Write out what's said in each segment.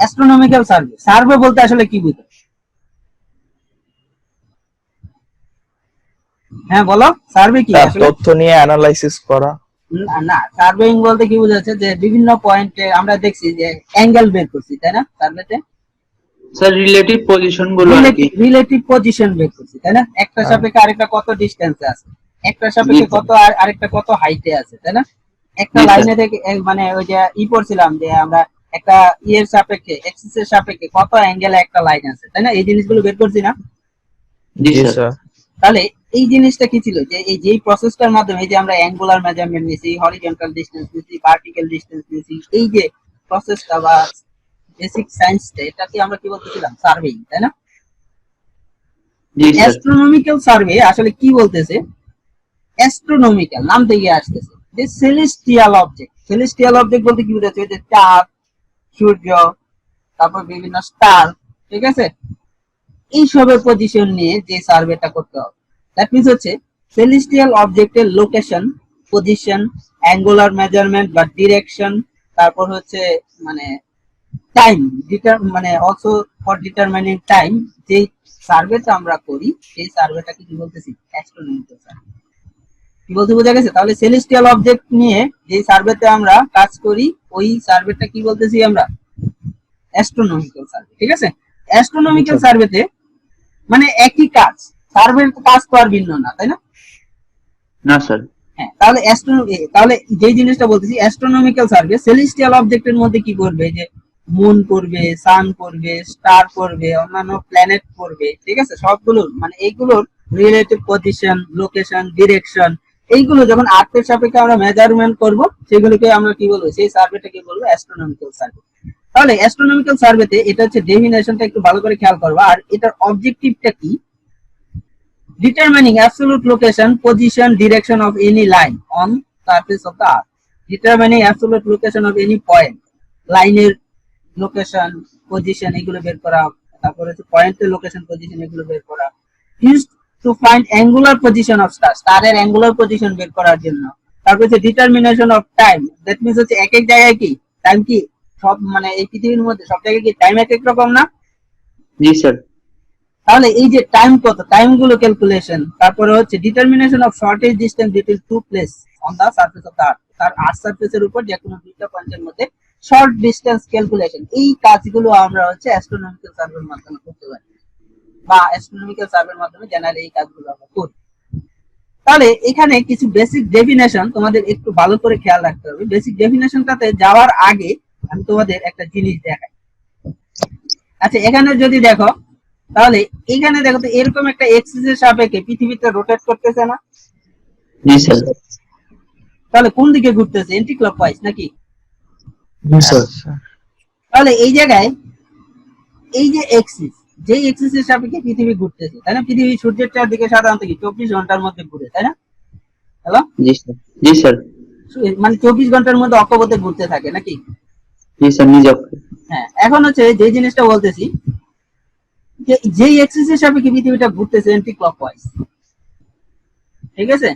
Astronomical survey, survey বলতে আসলে কি বোঝায়? হ্যাঁ বলো, সার্ভে কি আসলে? তথ্য নিয়ে অ্যানালাইসিস করা। না, সার্ভেইং বলতে কি বোঝাচ্ছে যে বিভিন্ন পয়েন্টে আমরা দেখছি যে অ্যাঙ্গেল বের করছি, তাই না? সার্ভেতে স্যার রিলেটিভ পজিশন গুলো আর কি, রিলেটিভ পজিশন বের করছি, তাই না? একটা সাপেক্ষে আরেকটা কত ডিসটেন্সে আছে, একটা সাপেক্ষে কত আর আরেকটা কত হাইটে আছে, তাই না? একটা লাইনে থেকে মানে ওই যে পড়ছিলাম যে আমরা একটা ইয়ের সাপেক্ষে এক্সিস এর সাপেক্ষে কত অ্যাঙ্গেলে একটা লাইন আছে, তাই না? এই জিনিসগুলো বের করছি না? জি স্যার। তাহলে এই জিনিসটা কি ছিল যে এই যে প্রসেসটার মাধ্যমে এই যে আমরা অ্যাঙ্গুলার মেজারমেন্ট নিয়েছি, হরিজন্টাল ডিসটেন্স নিয়েছি, ভার্টিক্যাল ডিসটেন্স নিয়েছি, এই যে প্রসেসটা বা বেসিক সায়েন্সটা, এটাকে আমরা কি বলতেছিলাম? সার্ভেইং, তাই না? অ্যাস্ট্রোনমিক্যাল সার্ভে আসলে কি বলতেছে? অ্যাস্ট্রোনমিক্যাল নাম থেকে আসতেছে যে সেলেস্টিয়াল অবজেক্ট। সেলেস্টিয়াল অবজেক্ট বলতে কি বোঝাচ্ছে? যে চাঁদ, সূর্য, তারপর বিভিন্ন স্টার, ঠিক আছে, এইসবের পজিশন নিয়ে যে সার্ভেটা করতে হবে। দ্যাট মিন্স হচ্ছে সেলেস্টিয়াল অবজেক্টের লোকেশন, পজিশন, অ্যাঙ্গুলার মেজারমেন্ট বা ডিরেকশন, তারপর হচ্ছে মানে টাইম, মানে অলসো ফর ডিটারমাইনিং টাইম। যে সার্ভেটা আমরা করি সেই সার্ভেটাকে কি বলতেছি? Astronomical survey. কি বলতে বোঝা গেছে? তাহলে সেলেস্টিয়াল অবজেক্ট নিয়ে যে সার্ভেতে আমরা কাজ করি ওই সার্ভেটা কি বলতেছি আমরা? অ্যাস্ট্রোনমিক্যাল সার্ভে, ঠিক আছে? অ্যাস্ট্রোনমিক্যাল সার্ভেতে মানে একই কাজ, সার্ভের কাজ তো আর ভিন্ন না, তাই না? না স্যার। হ্যাঁ, তাহলে যে জিনিসটা বলতেছি অ্যাস্ট্রোনমিক্যাল সার্ভে সেলেস্টিয়াল অবজেক্টের মধ্যে কি করবে? যে মুন করবে, সান করবে, স্টার করবে, অন্যান্য প্ল্যানেট করবে, ঠিক আছে? সবগুলো মানে এইগুলোর রিলেটিভ পজিশন, লোকেশন, ডিরেকশন, এইগুলো যখন আর্থের সাপেক্ষে আমরা মেজারমেন্ট করব সেগুলোকে আমরা কি বলবো? সেই সার্ভেটাকে বলবো অ্যাস্ট্রোনমিক্যাল সার্ভে। তাহলে অ্যাস্ট্রোনমিক্যাল সার্ভেতে এটা হচ্ছে ডেফিনেশনটা একটু ভালো করে খেয়াল করবা। আর এটার অবজেক্টিভটা কি? Determining absolute location, position, direction of any line on surface of the earth. Determining absolute location of any point. লাইনের লোকেশন, পজিশন এগুলো বের করা, তারপরে হচ্ছে পয়েন্টের লোকেশন, পজিশন এগুলো বের করা। Used to find angular position of star. স্টারের অ্যাঙ্গুলার পজিশন বের করার জন্য। তারপর হচ্ছে determination of time. That means হচ্ছে এক এক জায়গায় কি টাইম কি সব মানে এই পৃথিবীর মধ্যে সব জায়গায় কি টাইম এক এক রকম না? জি স্যার। তাহলে এই যে টাইম কত, টাইম গুলো ক্যালকুলেশন, তারপরে হচ্ছে determination of shortest distance between two place on the সারফেস অফ দা আর্থ। তার আর্থ সারফেসের উপর যে কোনো দুইটা পয়েন্টের মধ্যে শর্ট ডিসটেন্স ক্যালকুলেশন, এই কাজগুলো আমরা হচ্ছে অ্যাস্ট্রোনমিক্যাল সার্ভের মাধ্যমে করতে পারি বা অ্যাস্ট্রোনমিক্যাল সার্ভের মাধ্যমে জেনারেলি এই কাজগুলো আমরা করি। তাহলে এখানে কিছু বেসিক ডেফিনেশন তোমাদের একটু ভালো করে খেয়াল রাখতে হবে। বেসিক ডেফিনেশনটাতে যাওয়ার আগে আমি তোমাদের একটা জিনিস দেখাই। আচ্ছা, এখানে যদি দেখো তাহলে এখানে দেখো তো এরকম একটা এক্সিস এর সাপেক্ষে পৃথিবীতে রোটেট করতেছে না? জি স্যার। তাহলে কোন দিকে ঘুরতেছে? এন্টি ক্লকওয়াইজ নাকি? জি স্যার। তাহলে এই জায়গায় এই যে এক্সিস, যেই এক্সিস এর সাপেক্ষে পৃথিবী ঘুরতেছে, তাই না? পৃথিবী সূর্যের চারদিকে সাধারণত কি 24 ঘন্টার মধ্যে ঘুরে, তাই না? হ্যালো, জি স্যার। জি স্যার। মানে 24 ঘন্টার মধ্যে অক্ষপথে ঘুরতে থাকে নাকি? জি স্যার, নিজ অক্ষে। হ্যাঁ, এখন হচ্ছে যে জিনিসটা বলতেছি যে যেই এক্সিস এর সাপেক্ষে পৃথিবীটা ঘুরতেছে এন্টি ক্লকওয়াইজ, ঠিক আছে?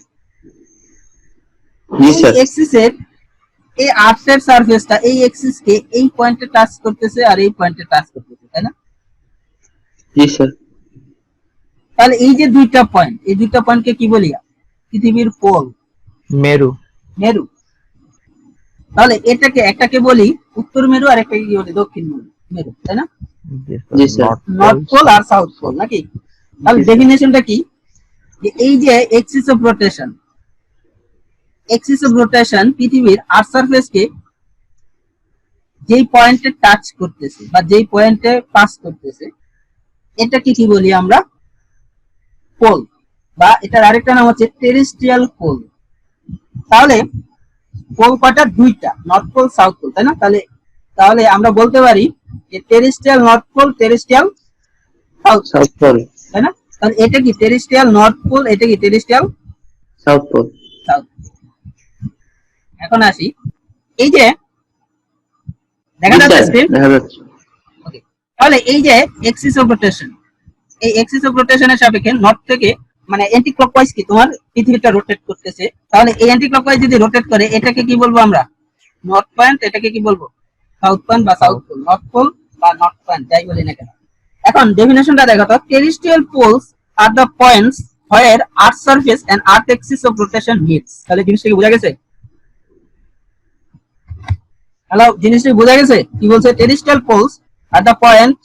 জি স্যার। এক্সিস এর এই আর্থের সারফেসটা এই এক্সিস কে এই পয়েন্টে টাচ করতেছে আর এই পয়েন্টে টাচ করতেছে, তাই না? জি স্যার। তাহলে এই যে দুইটা পয়েন্ট, এই দুইটা পয়েন্টকে কি বলি? পৃথিবীর পোল, মেরু। মেরু। তাহলে এটাকে একটাকে বলি উত্তর মেরু আর একটাকে কি বলি? দক্ষিণ মেরু, তাই না? জি স্যার। নর্থ পোল আর সাউথ পোল নাকি? তাহলে ডেফিনেশনটা কি? যে এই যে axis of rotation, axis of rotation পৃথিবীর আর্থ সারফেসকে যেই পয়েন্টে টাচ করতেছে বা যেই পয়েন্টে পাস করতেছে এটাকে কি বলি আমরা? পোল, বা এটার আরেকটা নাম হচ্ছে টেরেস্ট্রিয়াল পোল। তাহলে পোল কয়টা? দুইটা, নর্থ পোল সাউথ পোল, তাই না? তাহলে তাহলে আমরা বলতে পারি যে terrestrial north pole, terrestrial south pole, তাই না? তাহলে এটা কি টেরেস্ট্রিয়াল নর্থ পোল, এটা কি টেরেস্ট্রিয়াল সাউথ পোল। সাউথ। এখন আসি, এই যে দেখা যাচ্ছে স্ক্রিন? দেখা যাচ্ছে। ওকে, তাহলে এই যে এক্সিস অফ রোটেশন, এই এক্সিস অফ রোটেশনের সাপেক্ষে নর্থ থেকে মানে অ্যান্টি ক্লকওয়াইজ কি তোমার পৃথিবীটা রোটেট করতেছে। তাহলে এই অ্যান্টি ক্লকওয়াইজ যদি রোটেট করে এটাকে কি বলবো আমরা? North point. এটাকে কি বলবো? সাউথ পয়েন্ট বা সাউথ পোল। নর্থ পোল বা নর্থ পয়েন্ট যাই বলি না কেন। এখন ডেফিনেশনটা দেখো তো, terrestrial poles are the points where earth surface and earth axis of rotation meets. তাহলে জিনিসটা কি বোঝা গেছে? হ্যালো, জিনিসটা বোঝা গেছে? কি বলছে? Terrestrial poles are the point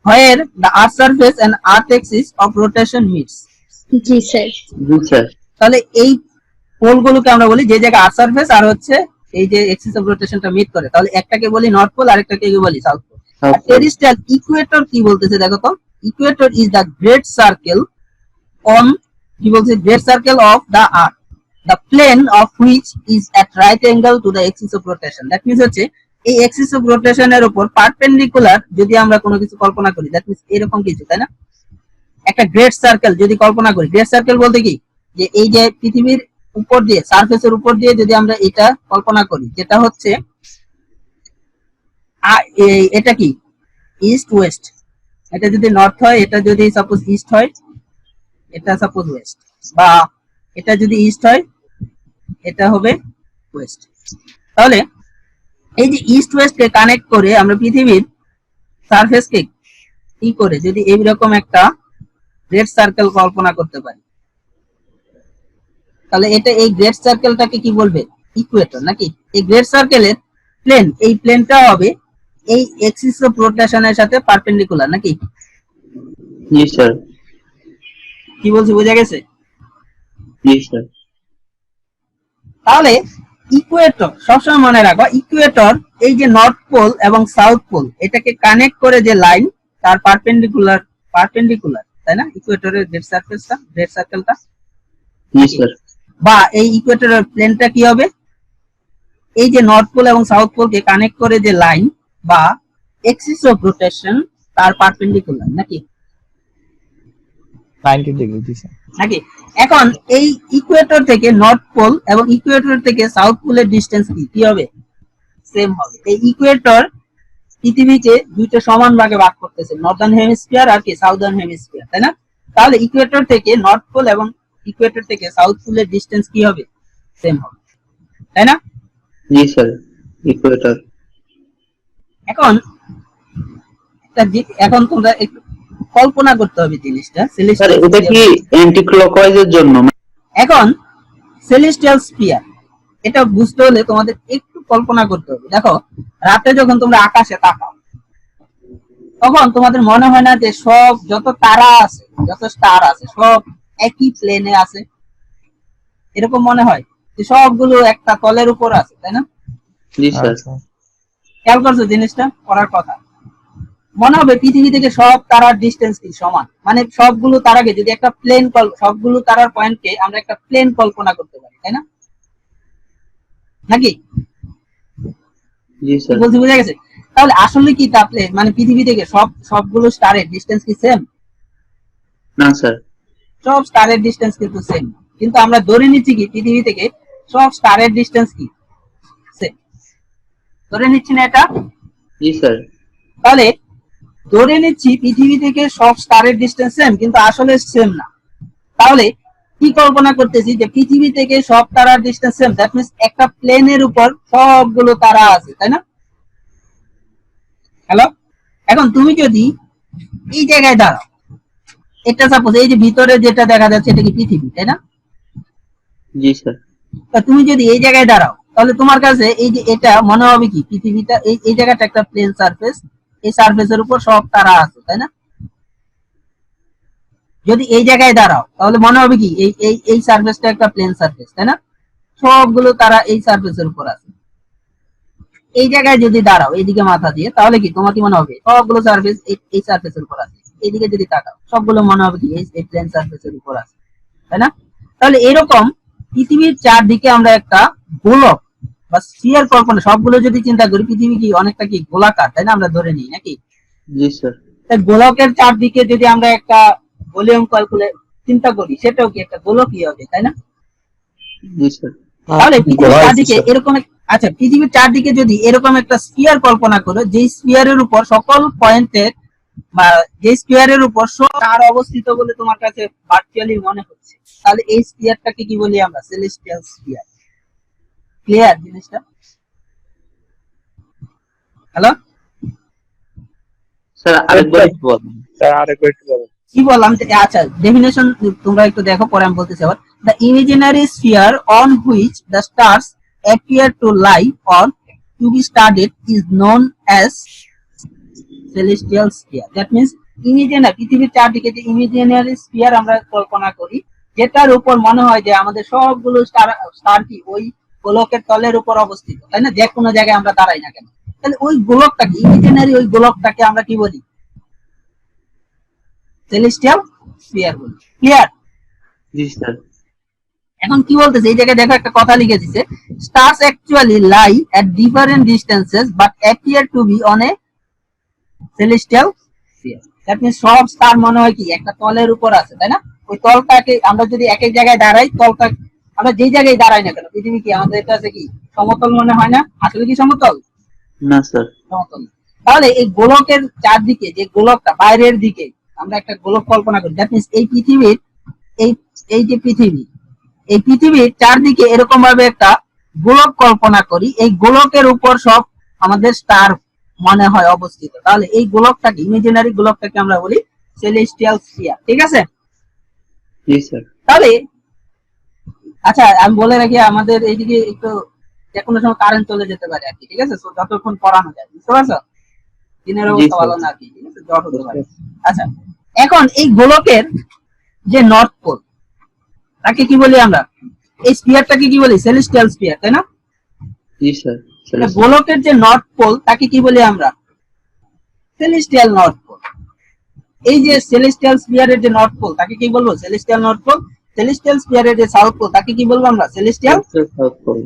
where the earth surface and earth axis of rotation meets. জি স্যার। জি স্যার। তাহলে এই পোলগুলোকে আমরা বলি যে জায়গায় আর্থ সারফেস আর হচ্ছে এই যে এক্সিস অফ রোটেশনটা মিট করে, তাহলে একটাকে বলি নর্থ পোল আর একটাকে বলি সাউথ পোল। আর টেরিস্ট্রিয়াল ইকুয়েটর কি বলতেছে দেখো তো, equator is the great circle on, কি বলছে, great circle of the earth, the plane of which is at right angle to the axis of rotation. That means হচ্ছে এই এক্সিস অফ রোটেশনের উপর পারপেন্ডিকুলার যদি আমরা কোনো কিছু কল্পনা করি, দ্যাট মিন্স এরকম কিছু, তাই না? একটা গ্রেট সার্কেল যদি কল্পনা করি, গ্রেট সার্কেল বলতে কি, যে এই যে পৃথিবীর উপর দিয়ে, সারফেসের উপর দিয়ে যদি আমরা এটা কল্পনা করি, যেটা হচ্ছে এটা কি ইস্ট ওয়েস্ট, এটা যদি নর্থ হয়, এটা যদি সাপোজ ইস্ট হয়, এটা সাপোজ ওয়েস্ট, বা এটা যদি ইস্ট হয়, এটা হবে ওয়েস্ট। তাহলে এই যে ইস্ট ওয়েস্ট কে কানেক্ট করে আমরা পৃথিবীর সারফেস কে কি করে যদি এইরকম একটা গ্রেট সার্কেল কল্পনা করতে পারি, তাহলে এটা এই গ্রেট সার্কেলটাকে কি বলবে? ইকুয়েটর, নাকি? এই গ্রেট সার্কেলের প্লেন, এই প্লেনটা হবে এই এক্সিস অফ রোটেশনের সাথে পারপেন্ডিকুলার, নাকি? জি স্যার। কি বলছি বোঝা গেছে? জি স্যার। তাহলে ইকুয়েটর সবসময় মনে রাখবা, ইকুয়েটর এই যে নর্থ পোল এবং সাউথ পোল এটাকে কানেক্ট করে যে লাইন, তার পারপেন্ডিকুলার, তাই না? ইকুয়েটরের গ্রেট সার্ফেসটা, গ্রেট সার্কেলটা, জি স্যার। বা এই ইকুয়েটরের প্লেনটা কি হবে? এই যে নর্থ পোল এবং সাউথ পোলকে কানেক্ট করে যে লাইন বা এক্সিস অফ রোটেশন, তার পারপেন্ডিকুলার, নাকি? 90 ডিগ্রি, জি স্যার। নাকি? এখন এই ইকুয়েটর থেকে নর্থ পোল এবং ইকুয়েটর থেকে সাউথ পোলের ডিসটেন্স কি হবে? সেম হবে। এই ইকুয়েটর পৃথিবীকে দুইটা সমান ভাগে ভাগ করতেছে, নর্দার্ন হেমিস্ফিয়ার আর কি সাউদার্ন হেমিস্ফিয়ার, তাই না? তাহলে ইকুয়েটর থেকে নর্থ পোল এবং ইকুয়েটর থেকে সাউথ পোলের ডিসটেন্স কি হবে? সেম হবে, তাই না? জি স্যার। ইকুয়েটর। এখন এখন তোমরা একটু কল্পনা করতে হবে জিনিসটা, স্যার এটা কি অ্যান্টি ক্লকওয়াইজের জন্য? এখন সেলেস্টিয়াল স্ফিয়ার, এটা বুঝতে হলে তোমাদের একটু কল্পনা করতে হবে। দেখো, রাতে যখন তোমরা আকাশে তাকাও, তখন তোমাদের মনে হয় না যে সব যত তারা আছে, যত স্টার আছে, সব একই প্লেনে আছে? এরকম মনে হয় যে সবগুলো একটা তলের উপর আছে, তাই না? জি স্যার। আচ্ছা। খেয়াল করছো জিনিসটা? করার কথা। মনে হবে পৃথিবী থেকে সব তারার ডিস্টেন্স কি সমান, মানে সবগুলো তারাকে যদি একটা প্লেন, সবগুলো তারার পয়েন্টকে আমরা একটা প্লেন কল্পনা করতে পারি, তাই না? নাকি? জি স্যার। বলছি বোঝা গেছে? তাহলে আসলে কি তা প্লেন, মানে পৃথিবী থেকে সবগুলো স্টারের ডিস্টেন্স কি সেম? না স্যার। সব স্টারের ডিস্টেন্স কিন্তু সেম, কিন্তু আমরা ধরে নিচ্ছি কি পৃথিবী থেকে সব স্টারের ডিস্টেন্স কি সেম, ধরে নিচ্ছি না এটা? জি স্যার। তাহলে ধরে নিচ্ছি পৃথিবী থেকে সব স্টারের ডিস্টেন্স সেম, কিন্তু আসলে সেম না। তাহলে কি কল্পনা করতেছি যে পৃথিবী থেকে সব তারার ডিস্টেন্স সেম, দ্যাট মিন্স একটা প্লেনের উপর সবগুলো তারা আছে, তাই না? হ্যালো, এখন তুমি যদি এই জায়গায় দাঁড়াও, এটা সাপোজ এই যে ভিতরে যেটা দেখা যাচ্ছে এটা কি পৃথিবী, তাই না? জি স্যার। তা তুমি যদি এই জায়গায় দাঁড়াও, তাহলে তোমার কাছে এই যে এটা মনে হবে কি পৃথিবীটা, এই জায়গাটা একটা প্লেন সারফেস, এই সারফেসের উপর সব তারা আছে, তাই না? যদি এই জায়গায় দাঁড়াও, তাহলে মনে হবে কি এই সারফেসটা একটা প্লেন সারফেস, তাই না? সবগুলো তারা এই সারফেসের উপর আছে। এই জায়গায় যদি দাঁড়াও এইদিকে মাথা দিয়ে, তাহলে কি তোমার কি মনে হবে? সবগুলো সারফেস এই সারফেসের উপর আছে। এইদিকে যদি তাকাও, সবগুলো মনে হবে কি এই প্লেন সারফেসের উপর আছে, তাই না? তাহলে এরকম পৃথিবীর চারদিকে আমরা একটা গোলক বা স্ফিয়ার কল্পনা, সবগুলো যদি চিন্তা করি, পৃথিবী কি অনেকটা কি গোলাকার, তাই না? আমরা ধরে নিই, নাকি? জি স্যার। তাই গোলকের চারদিকে যদি আমরা একটা ভলিউম ক্যালকুলেট চিন্তা করি, সেটাও কি একটা গোলকই হবে, তাই না? জি স্যার। তাহলে পৃথিবীর চারদিকে এরকম আচ্ছা, পৃথিবীর চারদিকে যদি এরকম একটা স্ফিয়ার কল্পনা করো, যে স্ফিয়ারের উপর সকল পয়েন্টের বা যে স্ফিয়ারের উপর স্টার অবস্থিত বলে তোমার কাছে ভার্চুয়ালি মনে হচ্ছে, তাহলে এই স্ফিয়ারটাকে কি বলি আমরা? Celestial sphere. ক্লিয়ার জিনিসটা? হ্যালো, স্যার আরেকবার একটু বলুন। স্যার আরেকবার একটু বলেন। কি বললাম আচ্ছা ডেফিনেশন তোমরা একটু দেখো, পরে আমি বলতেছি আবার। The imaginary sphere on which the stars appear to lie or to be studied is known as celestial sphere. That means imaginary, পৃথিবীর চারদিকে যে ইমাজিনারি স্ফিয়ার আমরা কল্পনা করি, যেটার উপর মনে হয় যে আমাদের সবগুলো স্টার কি ওই গোলকের তলের উপর অবস্থিত, তাই না? যে কোনো জায়গায় আমরা দাঁড়াই না কেন, তাহলে ওই গোলকটাকে, ইমাজিনারি ওই গোলকটাকে আমরা কি বলি? সেলেস্টিয়াল স্ফিয়ার বলি। ক্লিয়ার? জি স্যার। এখন কি বলতেছে এই জায়গায় দেখো, একটা কথা লিখে দিছে, stars actually lie at different distances but appear to be on a celestial sphere. That means সব স্টার মনে হয় কি একটা তলের উপর আছে, তাই না? ওই তলটাকে আমরা যদি এক এক জায়গায় দাঁড়াই, তলটা আমরা যেই জায়গায় দাঁড়াই না কেন, পৃথিবী কি আমাদের কাছে কি সমতল মনে হয় না? আসলে কি সমতল? না স্যার। সমতল। তাহলে এই গোলকের চারদিকে যে গোলকটা বাইরের দিকে আমরা একটা গোলক কল্পনা করি, দ্যাট মিন্স এই পৃথিবীর এই এই যে পৃথিবী, এই পৃথিবীর চারদিকে এরকম ভাবে একটা গোলক কল্পনা করি, এই গোলকের উপর সব আমাদের স্টার মনে হয় অবস্থিত। তাহলে এই গোলকটাকে, ইমাজিনারি গোলকটাকে আমরা বলি সেলেস্টিয়াল স্ফিয়ার। ঠিক আছে? জি স্যার। তাহলে আচ্ছা আমি বলে রাখি, আমাদের এইদিকে একটু যে কোনো সময় কারেন্ট চলে যেতে পারে আর কি, ঠিক আছে? যতক্ষণ পড়ানো যায়, বুঝতে পারছো? দিনের অবস্থা ভালো না আর কি, ঠিক আছে? জ্বর হতে পারে। আচ্ছা, এখন এই গোলকের যে নর্থ পোল, তাকে কি বলি আমরা? এই স্ফিয়ারটাকে কি বলি? সেলেস্টিয়াল স্ফিয়ার, তাই না? জি স্যার। গোলকের যে নর্থ পোল, তাকে কি বলি আমরা? Celestial north pole. এই যে সেলেস্টিয়াল স্ফিয়ারের যে নর্থ পোল, তাকে কি বলবো? Celestial north pole. সেলেস্টিয়াল স্ফিয়ারের যে সাউথ পোল, তাকে কি বলবো আমরা? Celestial south pole.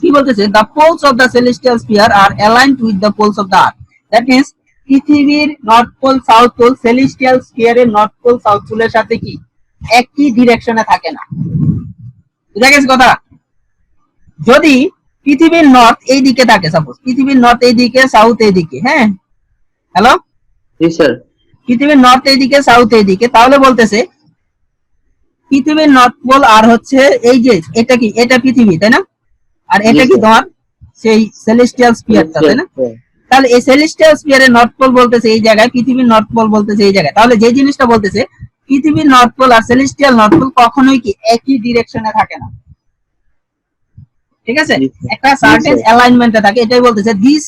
কি বলতেছে? the poles of the celestial sphere are aligned with the poles of the earth. That means পৃথিবীর north pole south pole celestial স্ফিয়ারের নর্থ পোল সাউথ পোলের সাথে কি একই ডিরেকশনে থাকে না। বুঝা গেছে কথা? যদি পৃথিবীর নর্থ এই দিকে থাকে, সাপোজ পৃথিবীর নর্থ এই দিকে, সাউথ এই দিকে, হ্যাঁ হ্যালো, জি স্যার। পৃথিবীর নর্থ এই দিকে, সাউথ এই দিকে, তাহলে বলতেছে পৃথিবীর নর্থ পোল আর হচ্ছে এই যে এটা কি, এটা পৃথিবী, তাই না? আর এটা কি তোমার সেই সেলেস্টিয়াল স্ফিয়ারটা, তাই না? তাহলে এই সেলেস্টিয়াল স্ফিয়ারের নর্থ পোল বলতেছে এই জায়গায়, পৃথিবীর নর্থ পোল বলতেছে এই জায়গায়। তাহলে যে জিনিসটা বলতেছে পৃথিবীর নর্থ পোল আর সেলেস্টিয়াল নর্থ পোল কখনোই কি একই ডিরেকশনে থাকে না, ঠিক আছে? একটা সার্টেন অ্যালাইনমেন্টে থাকে, এটাই বলতেছে this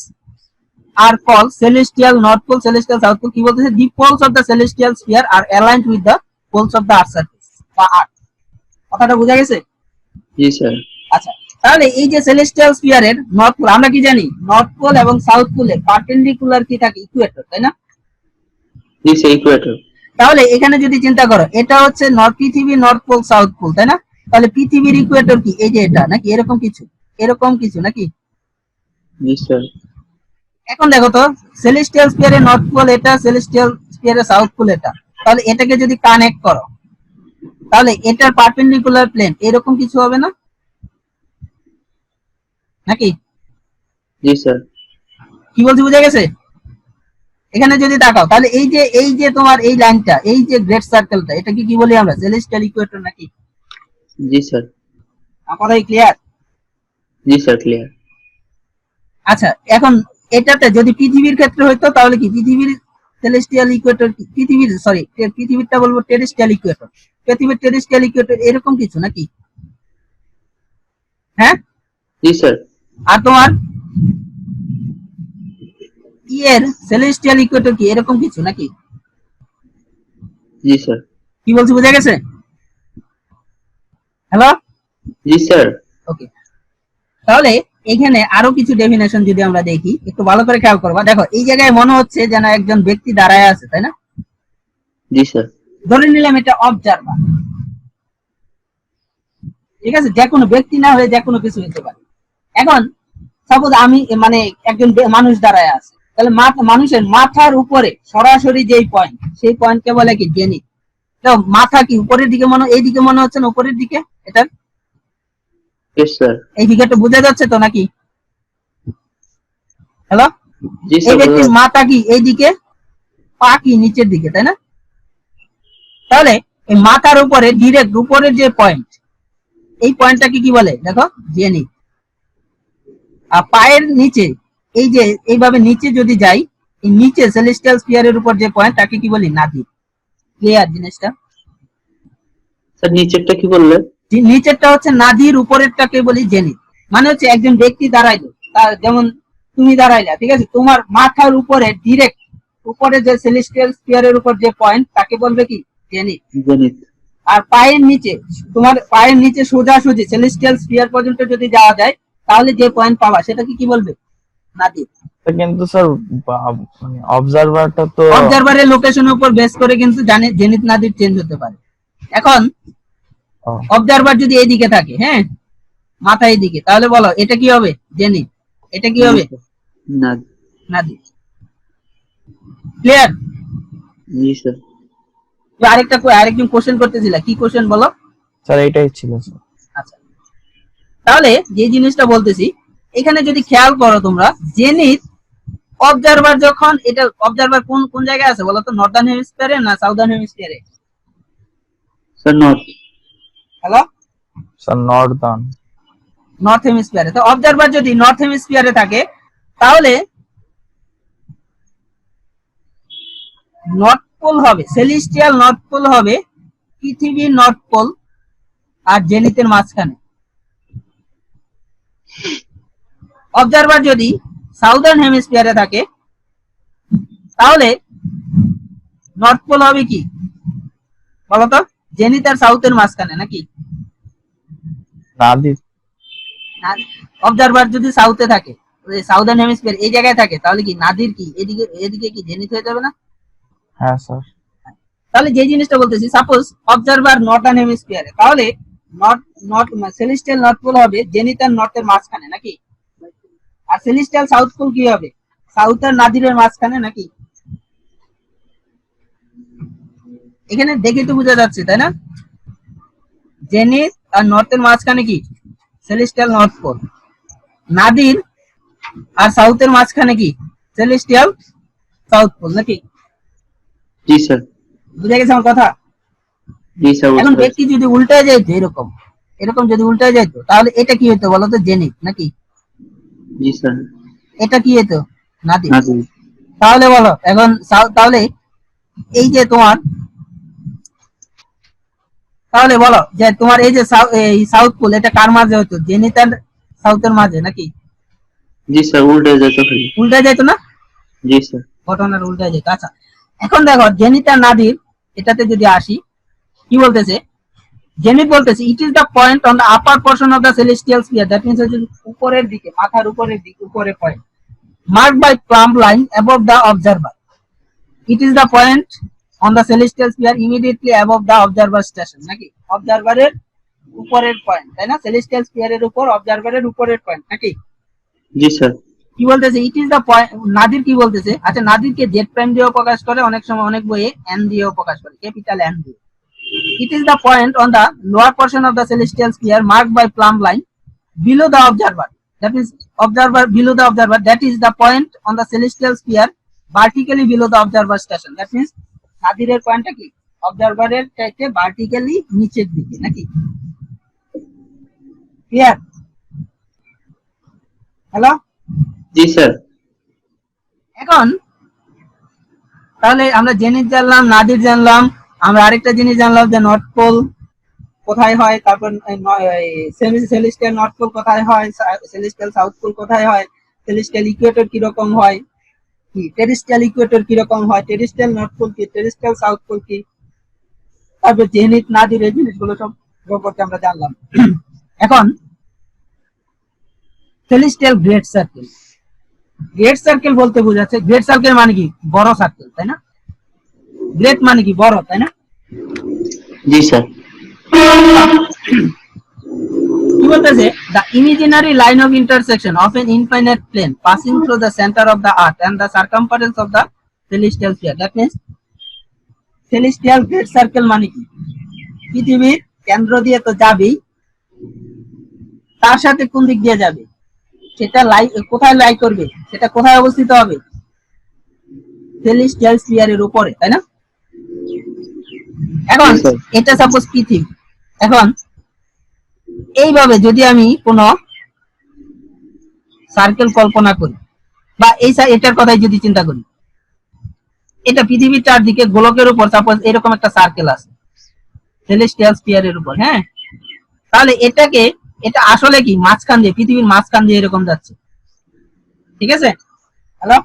are call celestial north pole, celestial south pole. কি বলতেছে? The poles of the celestial sphere are aligned with the poles of the earth surface বা আর্থ। কথাটা বোঝা গেছে? জি স্যার। আচ্ছা, তাহলে এই যে সেলেস্টিয়াল স্ফিয়ারের নর্থ পোল, আমরা কি জানি নর্থ পোল এবং সাউথ পোলে পারপেন্ডিকুলার কি থাকে? ইকুয়েটর, তাই না? জি স্যার, ইকুয়েটর। তাহলে এখানে যদি চিন্তা করো, এটা হচ্ছে নর্থ পৃথিবী, নর্থ পোল সাউথ পোল, তাই না? তাহলে পৃথিবীর ইকুয়েটর কি এই যে এটা, নাকি এরকম কিছু, এরকম কিছু নাকি? জি স্যার। এখন দেখো তো, সেলেস্টিয়াল স্ফিয়ারের নর্থ পোল এটা, সেলেস্টিয়াল স্ফিয়ারের সাউথ পোল এটা, তাহলে এটাকে যদি কানেক্ট করো, তাহলে এটার পারপেন্ডিকুলার প্লেন এরকম কিছু হবে না নাকি? জি স্যার। কি বলছি বুঝা গেছে? এখানে যদি তাকাও, তাহলে এই যে তোমার এই লাইনটা, এই যে গ্রেট সার্কেলটা, এটাকে কি বলি আমরা? সেলেস্টিয়াল ইকুয়েটর নাকি? জি স্যার। আমার কথাই ক্লিয়ার? জি স্যার, ক্লিয়ার। আচ্ছা, এখন এটাতে যদি পৃথিবীর ক্ষেত্রে হইতো, তাহলে কি পৃথিবীর সেলেস্টিয়াল ইকুয়েটর, পৃথিবীর সরি পৃথিবীরটা বলবো টেরেস্ট্রিয়াল ইকুয়েটর, পৃথিবীর টেরেস্ট্রিয়াল ইকুয়েটর এরকম কিছু নাকি? হ্যাঁ। জি স্যার। আর তোমার ইয়ের সেলেস্টিয়াল ইকুয়েটর কি এরকম কিছু নাকি? জি স্যার। কি বলছি বুঝা গেছে? হ্যালো। জি স্যার। ওকে, তাহলে এখানে আরো কিছু ডেফিনেশন যদি আমরা দেখি, একটু ভালো করে খেয়াল করবা। দেখো এই জায়গায় মনে হচ্ছে যেন একজন ব্যক্তি দাঁড়ায় আছে, তাই না? জি স্যার। ধরে নিলাম এটা অবজারভার, ঠিক আছে? যে কোনো ব্যক্তি না হয়ে যে কোনো কিছু হতে পারে। এখন সাপোজ আমি মানে একজন মানুষ দাঁড়ায় আছে, তাহলে মানুষের মাথার উপরে সরাসরি যেই পয়েন্ট, সেই পয়েন্টকে বলে কি? জেনিথ। তো মাথা কি উপরের দিকে মনে, এই দিকে মনে হচ্ছে না উপরের দিকে? এটা ইয়েস স্যার। এই ফিগারটা বোঝা যাচ্ছে তো নাকি? হ্যালো। জি এই স্যার। ব্যক্তির মাথা কি এইদিকে, পা কি নিচের দিকে, তাই না? তাহলে এই মাথার উপরে ডিরেক্ট উপরের যে পয়েন্ট, এই পয়েন্টটাকে কি বলে? দেখো, জেনিথ। আর পায়ের নিচে এই যে এইভাবে নিচে যদি যাই, এই নিচে সেলেস্টিয়াল স্ফিয়ারের উপর যে পয়েন্ট তাকে কি বলি? নাদির। ক্লিয়ার জিনিসটা? স্যার নিচেরটা কি বললেন? নিচেরটা হচ্ছে নাদির, উপরেরটাকে বলি জেনিথ। মানে হচ্ছে একজন ব্যক্তি দাঁড়াইলো, যেমন তুমি দাঁড়াইলা, ঠিক আছে, তোমার মাথার উপরে ডিরেক্ট উপরে যে সেলেস্টিয়াল স্ফিয়ারের উপর যে পয়েন্ট তাকে বলবে কি? জেনিথ। গণিত। আর পায়ের নিচে, তোমার পায়ের নিচে সোজাসুজি সেলেস্টিয়াল স্ফিয়ার পর্যন্ত যদি যাওয়া যায় তাহলে যে পয়েন্ট পাবা সেটাকে কি বলবে? নাদির। কিন্তু স্যার মানে অবজারভারটা তো অবজারভারের লোকেশনের উপর বেস করে কিন্তু জেনিথ নাদির চেঞ্জ হতে পারে। এখন ও, অবজারভার যদি এইদিকে থাকে, হ্যাঁ, মাথা এইদিকে, তাহলে বলো এটা কি হবে? জেনিথ। এটা কি হবে? না। নাদির। ক্লিয়ার? জি স্যার। আরেকজন কোশ্চেন করতেছিল, কি কোশ্চেন বলো? স্যার এটাই ছিল স্যার। আচ্ছা, তাহলে যে জিনিসটা বলতেছি এখানে যদি খেয়াল করো তোমরা, জেনিথ অবজারভার যখন, এটা অবজারভার কোন কোন জায়গায় আছে বলো তো? নর্দার্ন হেমিস্ফিয়ারে না সাউদার্ন হেমিস্ফিয়ারে? Sir north. Hello, sir northern. North হেমিস্ফিয়ারে। তো অবজারভার যদি নর্থ হেমিস্ফিয়ারে থাকে তাহলে নর্থ পোল হবে, সেলেস্টিয়াল নর্থ পোল হবে পৃথিবীর নর্থ পোল আর জেনিথের মাঝখানে। অবজারভার যদি সাউদার্ন হেমিস্ফিয়ারে থাকে তাহলে নর্থ পোল হবে কি বলতো? জেনিথ আর সাউথের মাঝখানে, নাকি? নাদির। অবজারভার যদি সাউথে থাকে, সাউদার্ন হেমিস্ফিয়ার এই জায়গায় থাকে, তাহলে কি নাদির কি এদিকে, এদিকে কি জেনিথ হয়ে যাবে না? হ্যাঁ স্যার। তাহলে যে জিনিসটা বলতেছি, সাপোজ অবজারভার নর্দার্ন হেমিস্ফিয়ারে, তাহলে north north celestial north pole হবে জেনিথ আর নর্থের মাঝখানে, নাকি? আর সেলেস্টিয়াল সাউথ পোল কি হবে? সাউথ আর নাদিরের মাঝখানে, নাকি? এখানে দেখে তো বোঝা যাচ্ছে, তাই না? জেনিথ আর নর্থের মাঝখানে কি? Celestial north pole. নাদির আর সাউথের মাঝখানে কি? সেলেস্টিয়াল সাউথ পোল, নাকি? জি স্যার। বুঝা গেছে আমার কথা? জি স্যার। এখন ব্যক্তি যদি উল্টায় যাইতো, এরকম এরকম যদি উল্টায় যাইতো তাহলে এটা কি হতো বলতো? জেনিথ, নাকি? জি স্যার। এটা কি হতো? নাদির। নাদির। তাহলে বলো এখন তাহলে এই যে তোমার, তাহলে বলো যে তোমার এই যে সাউথ পোল, এটা কার মাঝে হতো? জেনিথ আর সাউথের মাঝে, নাকি? জি স্যার, উল্টে যেত খালি। উল্টায় যাইতো না? জি স্যার। ঘটনার উল্টায় যেত। আচ্ছা, এখন দেখো জেনিথ আর নাদির এটাতে যদি আসি, কি বলতেছে? জেনিথ বলতেছে it is the point on the upper portion of the celestial sphere, that means উপরের দিকে, মাথার উপরের দিকে, উপরে point, marked by plumb line above the observer. It is the point on the celestial sphere immediately above the observer station, নাকি? অবজারভারের উপরের point, তাই না? সেলেস্টিয়াল স্ফিয়ারের উপর অবজারভারের উপরের পয়েন্ট, নাকি? জি স্যার। কি বলতেছে? It is the point. Nadir কি বলতেছে? আচ্ছা, নাদিরকে জেড প্রাইম দিয়েও প্রকাশ করে, অনেক সময় অনেক বইয়ে এন দিয়েও প্রকাশ করে, ক্যাপিটাল এন দিয়ে। It is the point on the lower portion of the celestial sphere marked by plumb line below the observer. That is observer below the observer. That is the point on the celestial sphere vertically below the observer station. That means নাদিরের পয়েন্টটা কি? অবজারভারের চাইতে vertically নিচের দিকে, নাকি? Clear? Hello? জি sir. এখন তাহলে আমরা zenith জানলাম, নাদির জানলাম, আমরা আরেকটা জিনিস জানলাম যে নর্থ পোল কোথায় হয়, তারপর সেলেস্টিয়াল নর্থ পোল কোথায় হয়, সেলেস্টিয়াল সাউথ পোল কোথায় হয়, সেলেস্টিয়াল ইকুয়েটর কিরকম হয়, কি টেরেস্ট্রিয়াল ইকুয়েটর কিরকম হয়, টেরেস্ট্রিয়াল নর্থ পোল কি, টেরেস্ট্রিয়াল সাউথ পোল কি, তারপর জেনিথ নাদির, এই জিনিসগুলো সব সম্পর্কে আমরা জানলাম। এখন celestial great circle. Great circle বলতে বোঝাচ্ছে, গ্রেট সার্কেল মানে কি? বড় সার্কেল, তাই না? গ্রেট মানে কি? বড়, তাই না? জি স্যার। কি বলতেছে? the imaginary line of intersection of an infinite plane passing through the center of the earth and the circumference of the celestial sphere. That means celestial great circle মানে কি? পৃথিবীর কেন্দ্র দিয়ে তো যাবেই, তার সাথে কোন দিক দিয়ে যাবে? সেটা কোথায় লাই করবে? সেটা কোথায় অবস্থিত হবে? সেলেস্টিয়াল স্ফিয়ারের উপরে, তাই না? এখন এটা সাপোজ পৃথিবী। এখন এইভাবে যদি আমি কোন সার্কেল কল্পনা করি, বা এটার কথাই যদি চিন্তা করি, এটা পৃথিবীর চারদিকে গোলকের উপর সাপোজ এরকম একটা সার্কেল আছে সেলেস্টিয়াল স্ফিয়ারের উপর, হ্যাঁ, তাহলে এটা আসলে কি মাঝখান দিয়ে, পৃথিবীর মাঝখান দিয়ে এরকম যাচ্ছে, ঠিক আছে? হ্যালো,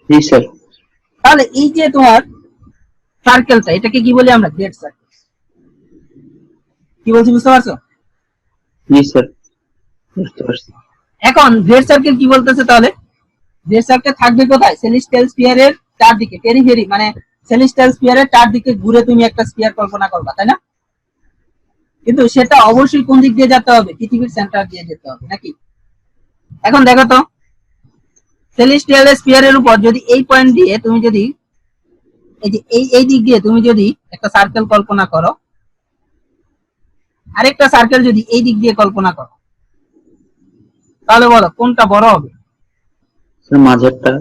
জি স্যার। তাহলে এই যে তোমার সার্কেলটা, এটাকে কি বলি আমরা? Great circle. কি বলছি বুঝতে পারছো? জি স্যার, বুঝতে পারছি। এখন গ্রেট সার্কেল কি বলতেছে তাহলে? গ্রেট সার্কেল থাকবে কোথায়? সেলেস্টিয়াল স্ফিয়ারের চারদিকে, পেরিফেরি মানে সেলেস্টিয়াল স্ফিয়ারের চারদিকে ঘুরে তুমি একটা স্ফিয়ার কল্পনা করবা, তাই না? কিন্তু সেটা অবশ্যই কোন দিক দিয়ে যেতে হবে? পৃথিবীর সেন্টার দিয়ে যেতে হবে, নাকি? এখন দেখো তো, সেলেস্টিয়াল স্ফিয়ারের উপর যদি এই পয়েন্ট দিয়ে তুমি যদি এই যে এই দিক দিয়ে তুমি যদি একটা সার্কেল কল্পনা করো, আরেকটা সার্কেল যদি এই দিক দিয়ে কল্পনা করো, তাহলে বলো কোনটা বড় হবে? স্যার মাঝেরটা।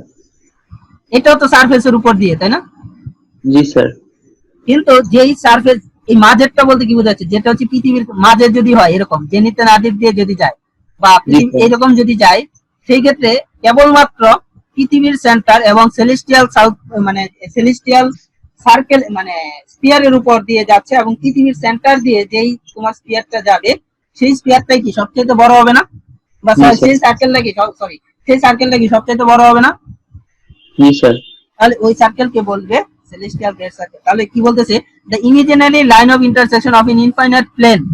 এটাও তো সারফেসের উপর দিয়ে, তাই না? জি স্যার। কিন্তু যেই সারফেস, এই মাঝেরটা বলতে কি বোঝাচ্ছে? যেটা হচ্ছে পৃথিবীর মাঝে যদি হয় এরকম জেনিতে নাদির দিয়ে যদি যায় বা পৃথিবী এরকম যদি যায়, সেই ক্ষেত্রে কেবলমাত্র পৃথিবীর সেন্টার এবং সেলেস্টিয়াল সাউথ মানে সেলেস্টিয়াল সার্কেল মানে স্পিয়ারের উপর দিয়ে যাচ্ছে, এবং পৃথিবীর সেন্টার দিয়ে যেই তোমার স্পিয়ারটা যাবে সেই স্পিয়ারটাই কি সবচেয়ে বড় হবে না? বা সেই সার্কেলটা কি, সরি, সেই সার্কেলটা কি সবচেয়ে বড় হবে না? জি স্যার। তাহলে ওই সার্কেলকে বলবে সেলেস্টিয়াল গ্রেট সার্কেল। তাহলে কি বলতেছে? The imaginary line of intersection of an infinite plane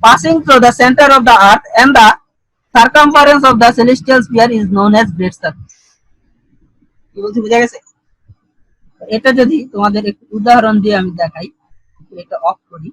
passing through the center of the earth and the circumference of the celestial sphere is known as great circle. কি বলছি বুঝা গেছে? এটা যদি তোমাদের একটু উদাহরণ দিয়ে আমি দেখাই, এটা অফ করি।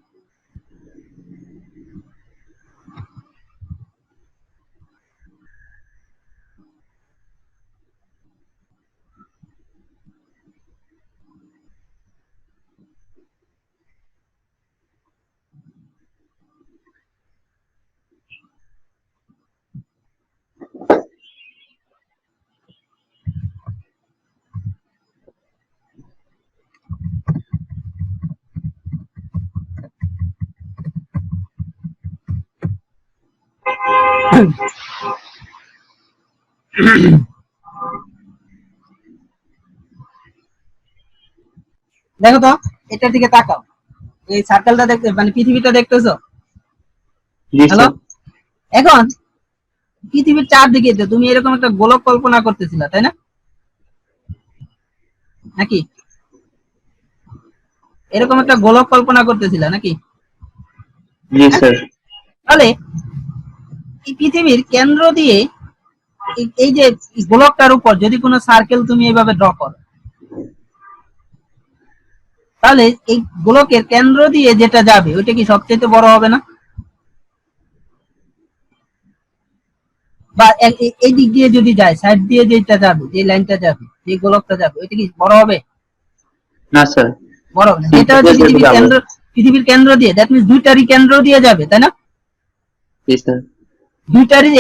দেখো তো, এটার দিকে তাকাও, এই সার্কেলটা দেখতে মানে পৃথিবীটা দেখতেছো? জি হ্যালো, স্যার। এখন পৃথিবীর চারদিকে তো তুমি এরকম একটা গোলক কল্পনা করতেছিলা, তাই না? নাকি এরকম একটা গোলক কল্পনা করতেছিলা নাকি? জি স্যার। তাহলে এই পৃথিবীর কেন্দ্র দিয়ে এই যে গোলকটার উপর যদি কোনো সার্কেল তুমি এইভাবে ড্র করো, তাহলে এই গোলকের কেন্দ্র দিয়ে যেটা যাবে ওইটা কি সবচেয়ে বড় হবে না? বা এই দিক দিয়ে যদি যায়, সাইড দিয়ে যেটা যাবে, যে লাইনটা যাবে, যে গোলকটা যাবে, ওইটা কি বড় হবে? না স্যার। বড় হবে না। যেটা হচ্ছে পৃথিবীর কেন্দ্র দিয়ে, দ্যাট মিন্স দুইটারই কেন্দ্র দিয়ে যাবে, তাই না? জি স্যার। দুইটারই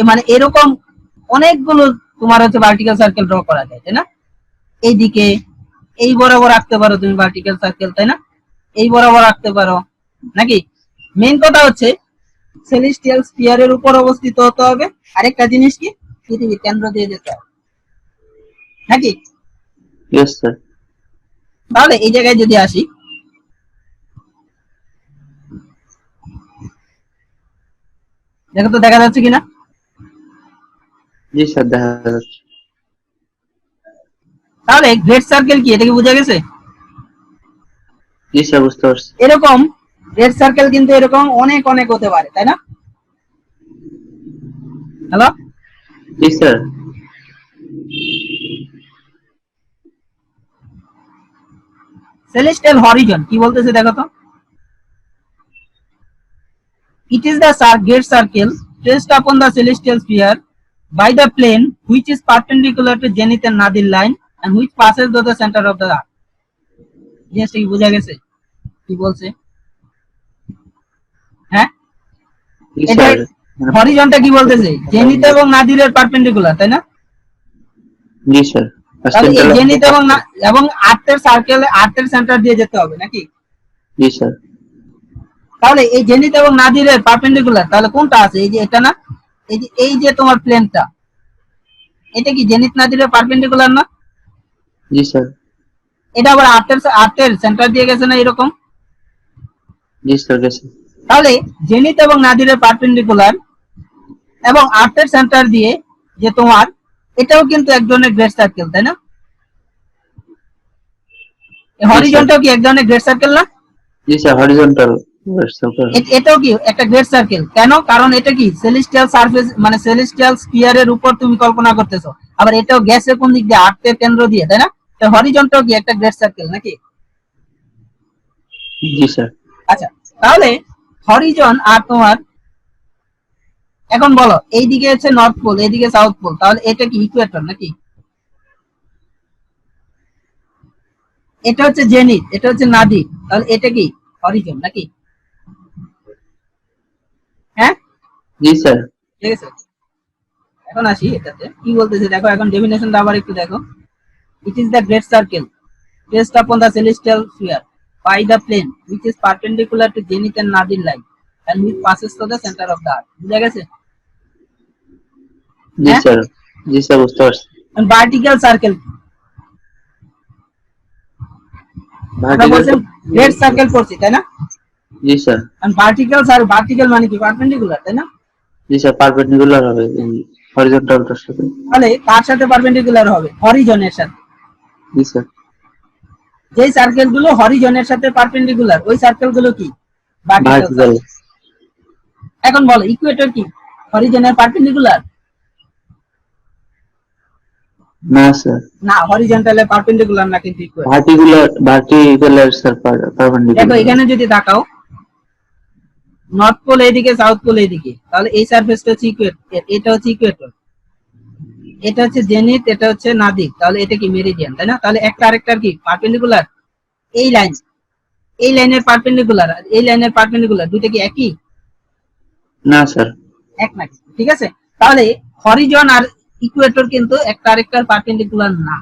মানে এরকম অনেকগুলো তোমার হচ্ছে ভার্টিক্যাল সার্কেল ড্র করা যায়, তাই না? এইদিকে এই বরাবর রাখতে পারো তুমি ভার্টিক্যাল সার্কেল, তাই না? এই বরাবর রাখতে পারো, নাকি? মেইন কথা হচ্ছে সেলেস্টিয়াল স্ফিয়ারের উপর অবস্থিত হতে হবে, আরেকটা জিনিস কি পৃথিবীর কেন্দ্র দিয়ে যেতে হবে, নাকি? Yes sir. তাহলে এই জায়গায় যদি আসি, দেখো তো দেখা যাচ্ছে কিনা? জি স্যার, দেখা যাচ্ছে। তাহলে গ্রেট সার্কেল কি, এটা কি বোঝা গেছে? জি স্যার, বুঝতে পারছি। এরকম গ্রেট সার্কেল কিন্তু এরকম অনেক অনেক হতে পারে, তাই না? হ্যালো, জি স্যার। সেলেস্টিয়াল হরিজন কি বলতেছে দেখো তো? It is the great circle traced upon the celestial sphere by the plane which is perpendicular to zenith and nadir line and which passes through the center of the earth. জিনিসটা কি বোঝা গেছে কি বলছে? হ্যাঁ, জি এটা স্যার। হরিজনটা কি বলতেছে? জেনিথ এবং নাদিরের পারপেন্ডিকুলার, তাই না? জি স্যার। তাহলে এই জেনিথ এবং আর্থের সার্কেল, আর্থের সেন্টার দিয়ে যেতে হবে, নাকি? জি স্যার। তাহলে এই জেনিথ এবং নাদিরের পারপেন্ডিকুলার তাহলে কোনটা আছে? এই যে এটা না, এই যে তোমার প্লেনটা, এটা কি জেনিথ নাদিরের পারপেন্ডিকুলার না? জি স্যার। এটা আবার আর্টের সেন্টার দিয়ে গেছে না এরকম। জি স্যার গেছে। তাহলে জেনিথ এবং নাদিরের পারপেন্ডিকুলার এবং আর্টের সেন্টার দিয়ে যে তোমার, এটাও কিন্তু এক ধরনের গ্রেড সার্কেল, তাই না? হরিজনটাও কি এক ধরনের গ্রেড সার্কেল না? জি স্যার হরিজন্টাল সার্কেল। এটাও কি একটা গ্রেড সার্কেল? কেন? কারণ এটা কি সেলেস্টিয়াল সারফেস, মানে সেলেস্টিয়াল স্ফিয়ারের উপর তুমি কল্পনা করতেছো, আবার এটাও গ্যাসের কোন দিক দিয়ে, আর্টের কেন্দ্র দিয়ে, তাই না? তো হরিজনটাও কি একটা গ্রেড সার্কেল নাকি? জি স্যার। আচ্ছা, তাহলে হরিজন আর তোমার, এখন বলো এইদিকে হচ্ছে নর্থ পোল, এইদিকে সাউথ পোল, তাহলে এটা কি ইকুয়েটর নাকি? এটা হচ্ছে জেনিথ, এটা হচ্ছে নাদির, তাহলে এটা কি হরিজন নাকি? হ্যাঁ, জি স্যার। ঠিক আছে। এখন আসি এটাতে কি বলতেছে দেখো, এখন ডেফিনেশনটা আবার একটু দেখো। It is the great circle placed upon the celestial sphere by the plane which is perpendicular to zenith and nadir line and which passes through the center of the earth. বুঝা গেছে? জি হ্যাঁ? স্যার। জি sir বুঝতে পারছি। And vertical circle, আমরা বলছেন great circle পড়ছি, তাই না? জি স্যার। And vertical মানে কি পারপেন্ডিকুলার, তাই না? জি স্যার পারপেন্ডিকুলার হবে এই হরিজন্টালটার সাথে। তাহলে কার সাথে পারপেন্ডিকুলার হবে? হরিজনের সাথে। জি স্যার। যেই সার্কেল গুলো হরিজনের সাথে পারপেন্ডিকুলার, ওই সার্কেল গুলো কি ভার্টিক্যাল ভার্টিক্যাল। সার্কেল। এখন বলো ইকুয়েটর কি হরিজনের পারপেন্ডিকুলার? না স্যার। না, হরিজন্টালের পারপেন্ডিকুলার না, কিন্তু ইকুয়েটর। ভার্টিকুলার স্যার দেখো পারপেন্ডিকুলার। এখানে যদি তাকাও, নর্থ পোল এইদিকে, সাউথ পোল এইদিকে, তাহলে এই সারফেসটা হচ্ছে ইকুয়েটর, এটা হচ্ছে ইকুয়েটর, এটা হচ্ছে জেনিথ, এটা হচ্ছে নাদির, তাহলে এটা কি মেরিডিয়ান, তাই না? তাহলে একটা আরেকটার কি পারপেন্ডিকুলার? এই লাইন, এই লাইনের পারপেন্ডিকুলার আর এই লাইনের পারপেন্ডিকুলার দুইটা কি একই? না স্যার। এক নাকি? ঠিক আছে, তাহলে হরিজন আর ইকুয়েটর কিন্তু একটা আরেকটার পারপেন্ডিকুলার না।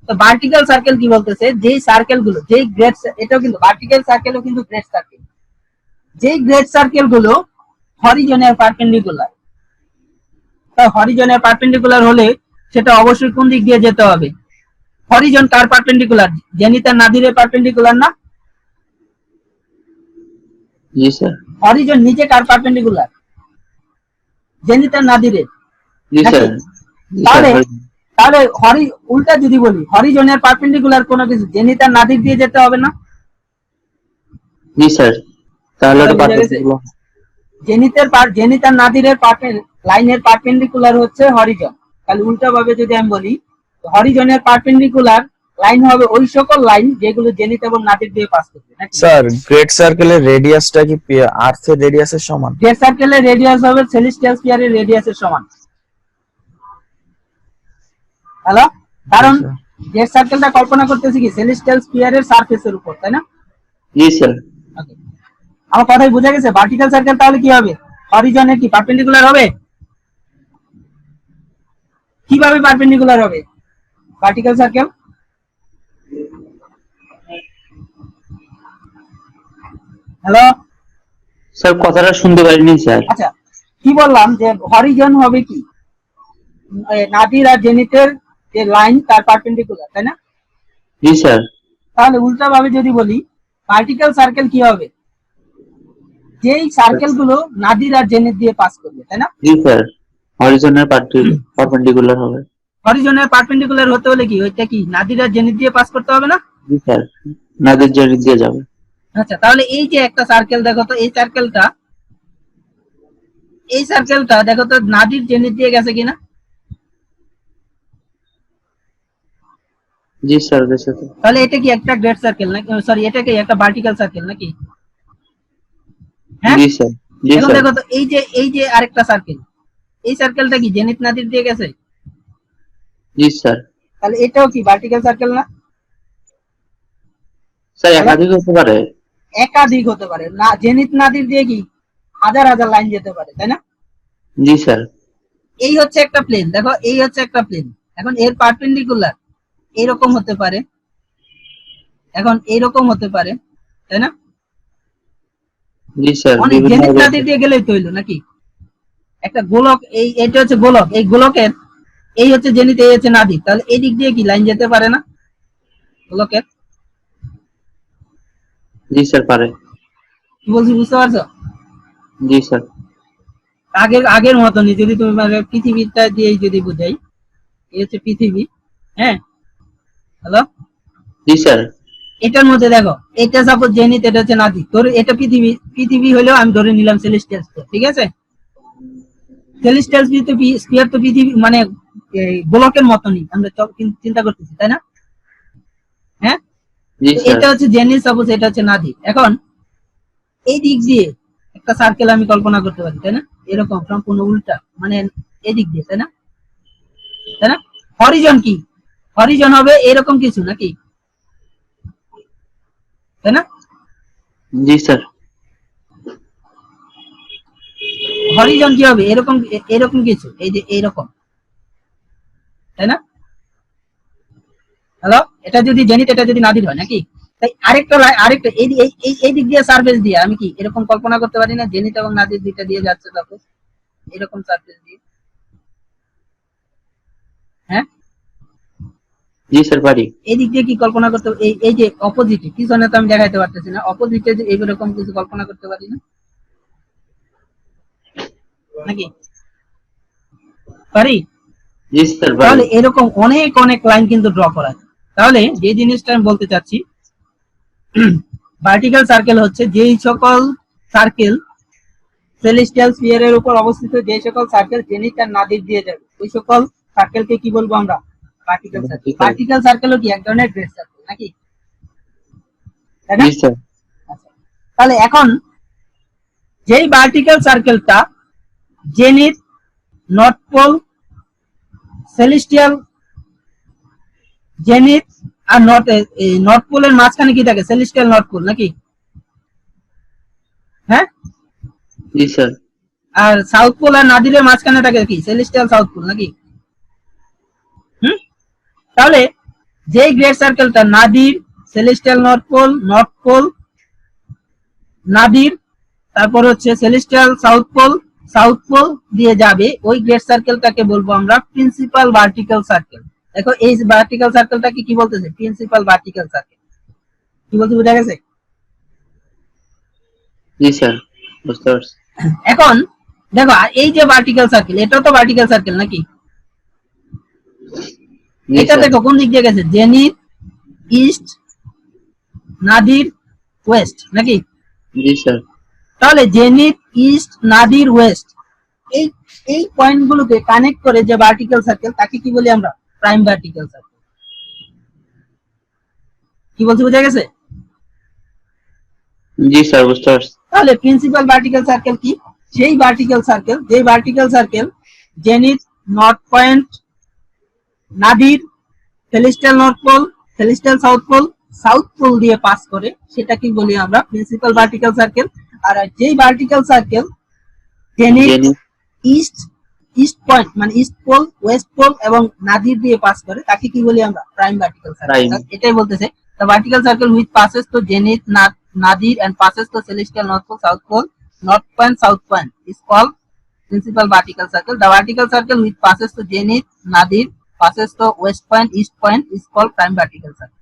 তো ভার্টিক্যাল সার্কেল কি বলতেছে, যেই সার্কেল গুলো, যেই গ্রেড, এটাও কিন্তু ভার্টিক্যাল সার্কেলও কিন্তু গ্রেড সার্কেল, যেই গ্রেড সার্কেল গুলো হরিজনের পারপেন্ডিকুলার। তা হরিজনের পারপেন্ডিকুলার হলে সেটা অবশ্যই কোন দিক দিয়ে যেতে হবে? হরিজন কার পারপেন্ডিকুলার? জেনিথ আর নাদিরের পারপেন্ডিকুলার না? জি স্যার। হরিজন নিচে কার পারপেন্ডিকুলার? জেনিথ আর নাদিরের। জি স্যার। জি স্যার। তাহলে তাহলে উল্টা যদি বলি, হরিজনের পারপেন্ডিকুলার কোনো কিছু জেনিথ আর নাদির দিয়ে যেতে হবে না? জি স্যার। তাহলে কথা তো বুঝা গেছে? পারপেন্ডিকুলার। জেনিথ আর নাদিরের লাইনের পারপেন্ডিকুলার হচ্ছে হরিজন। তাহলে উল্টা ভাবে যদি আমি বলি, হরিজনের পারপেন্ডিকুলার লাইন হবে ওই সকল লাইন যেগুলো জেনিথ এবং নাদির দিয়ে পাস করবে নাকি? স্যার গ্রেট সার্কেলের রেডিয়াসটা কি আর্থের রেডিয়াসের সমান? গ্রেট সার্কেলের রেডিয়াস হবে সেলেস্টিয়াল স্ফিয়ারের রেডিয়াসের সমান। হ্যালো, কারণ গ্রেট সার্কেলটা কল্পনা করতেছি কি সেলেস্টিয়াল স্ফিয়ারের সারফেসের উপর, তাই না? জি স্যার। Okay. আমার কথাই বুঝা গেছে? ভার্টিক্যাল সার্কেল তাহলে কি হবে? হরিজনের কি পারপেন্ডিকুলার হবে? কিভাবে পারপেন্ডিকুলার হবে ভার্টিক্যাল সার্কেল? হ্যালো স্যার কথাটা শুনতে পারিনি স্যার। আচ্ছা, কি বললাম যে হরিজন হবে কি নাদির আর জেনিথের যে লাইন তার পারপেন্ডিকুলার, তাই না? জি স্যার। তাহলে উল্টা ভাবে যদি বলি ভার্টিক্যাল সার্কেল কি হবে? যেই সার্কেল গুলো নাদির আর জেনিথ দিয়ে পাস করবে, তাই না? জি স্যার। হরিজনের পারপেন্ডিকুলার হবে। হরিজনের পারপেন্ডিকুলার হতে হলে কি ওইটা কি নাদির আর জেনিথ দিয়ে পাস করতে হবে না? জি স্যার। নাদের জেনে দিয়ে যাবে। আচ্ছা, তাহলে এই যে একটা সার্কেল দেখো তো, এই সার্কেলটা দেখো তো নাদির জেনিথ দিয়ে গেছে কিনা? জি স্যার গেছে তো। তাহলে এটা কি একটা গ্রেড সার্কেল নাকি? সরি, এটা কি একটা ভার্টিক্যাল সার্কেল নাকি? হ্যাঁ, জি স্যার। জি এখন স্যার। দেখো তো এই যে আরেকটা সার্কেল, এই সার্কেলটা কি জেনিথ নাদির দিয়ে গেছে? জি স্যার। তাহলে এটাও কি ভার্টিক্যাল সার্কেল না? স্যার একাধিক হতে পারে। একাধিক হতে পারে না, জেনিথ নাদির দিয়ে কি হাজার হাজার লাইন যেতে পারে, তাই না? জি স্যার। এই হচ্ছে একটা প্লেন, দেখো এই হচ্ছে একটা প্লেন, এখন এর পারপেন্ডিকুলার এইরকম হতে পারে, এখন এইরকম হতে পারে, তাই না? জি স্যার। অনেক জেনিথ নাদির দিয়ে গেলেই তো হইলো নাকি? একটা গোলক, এটা হচ্ছে গোলক, এই গোলকের এই হচ্ছে জেনিথ, এই হচ্ছে নাদির, তাহলে এই দিক দিয়ে কি লাইন যেতে পারে না গোলকের? জি স্যার পারে। কি বলছি বুঝতে পারছো? জি স্যার। আগের মতনই যদি তুমি মানে পৃথিবীটা দিয়ে যদি বুঝাই, এই হচ্ছে পৃথিবী, হ্যাঁ, হ্যালো, জি স্যার। এটার মধ্যে দেখো, এটা সাপোজ জেনিথ, এটা হচ্ছে নাদিক, ধরে এটা পৃথিবী, পৃথিবী হলেও আমি ধরে নিলাম সেলেস্টিয়াল স্ফিয়ার, ঠিক আছে? সেলেস্টিয়াল স্ফিয়ার তো পৃথিবী মানে এই গোলকের মতনই আমরা চিন্তা করতেছি, তাই না? হ্যাঁ, জি তো স্যার। এটা হচ্ছে জেনিথ, সাপোজ এটা হচ্ছে নাদিক। এখন এই দিক দিয়ে একটা সার্কেল আমি কল্পনা করতে পারি, তাই না? এরকম সম্পূর্ণ উল্টা, মানে এদিক দিয়ে, তাই না? তাই না? হরিজন কি? হরিজন হবে এরকম কিছু নাকি, তাই না? জি স্যার। হরিজন কি হবে? এরকম, এরকম কিছু, এই যে এইরকম, তাই না? হ্যালো, এটা যদি জেনিথ, এটা যদি নাদির হয় নাকি? তাই আরেকটা এই দিক দিয়ে সারফেস দিয়ে আমি কি এরকম কল্পনা করতে পারি না, জেনিথ এবং নাদির দুইটা দিয়ে যাচ্ছে তখন এরকম সারফেস দিয়ে, হ্যাঁ? জি স্যার পারি। এই দিক দিয়ে কি কল্পনা করতে, এই যে অপোজিটে পিছনে তো আমি দেখাইতে পারতেছি না, অপোজিটে যে এইরকম কিছু কল্পনা করতে পারি না নাকি? পারি। জি স্যার পারি। তাহলে এরকম অনেক অনেক লাইন কিন্তু ড্র করা যায়। তাহলে যে জিনিসটা আমি বলতে চাচ্ছি, ভার্টিক্যাল সার্কেল হচ্ছে যেই সকল সার্কেল সেলেস্টিয়াল স্ফিয়ারের উপর অবস্থিত, যে সকল সার্কেল জেনিথ আর নাদির দিয়ে যাবে, ওই সকল সার্কেলকে কি বলবো আমরা? Vertical circle. ভার্টিক্যাল সার্কেলও কি এক ধরনের গ্রেড সার্কেল নাকি, তাই না? জি স্যার। আচ্ছা, তাহলে এখন যেই ভার্টিক্যাল সার্কেলটা zenith, north pole, celestial, zenith আর নর্থ পোলের মাঝখানে কি থাকে? সেলেস্টিয়াল নর্থ পোল নাকি, হ্যাঁ? জি স্যার। আর সাউথ পোল আর নাদিরের মাঝখানে থাকে কি? সেলেস্টিয়াল সাউথ পোল নাকি? হুম, তাহলে যেই গ্রেড সার্কেলটা nadir, celestial north pole, nadir, তারপর হচ্ছে সেলেস্টিয়াল সাউথ পোল দিয়ে যাবে, ওই গ্রেড সার্কেলটাকে বলবো আমরা প্রিন্সিপাল ভার্টিক্যাল সার্কেল। দেখো এই ভার্টিক্যাল সার্কেলটাকে কি বলতেছে? Principal vertical circle. কি বলতে বোঝা গেছে? জি স্যার বুঝতে পারছি। এখন দেখো, এই যে ভার্টিক্যাল সার্কেল, এটা তো ভার্টিক্যাল সার্কেল নাকি? জি এটা স্যার। দেখো কোন দিক দিয়ে গেছে? জেনিথ, ইস্ট, নাদির, ওয়েস্ট নাকি? জি স্যার। তাহলে জেনিথ, ইস্ট, নাদির, ওয়েস্ট, এই এই পয়েন্ট গুলোকে কানেক্ট করে যে ভার্টিক্যাল সার্কেল, তাকে কি বলি আমরা? Prime vertical circle. কি বলতে বোঝা গেছে? জি স্যার বুঝতে পারছি। তাহলে প্রিন্সিপাল ভার্টিক্যাল সার্কেল কি? সেই ভার্টিক্যাল সার্কেল, যে vertical circle zenith, north point, nadir, celestial north pole, celestial south pole দিয়ে পাস করে, সেটা কি বলি আমরা? Principal vertical circle. আর যেই ভার্টিক্যাল সার্কেল জেনিথ, জেনি। ইস্ট পয়েন্ট মানে ইস্ট পোল, ওয়েস্ট পোল এবং নাদির দিয়ে পাস করে, তাকে কি বলি আমরা? Prime vertical circle. প্রাইম। এটাই বলতেছে the vertical circle which passes to zenith, nadir and passes to celestial north point, south point is called principal vertical circle. The vertical circle which passes to zenith, nadir, passes to west point, east point is called prime vertical circle.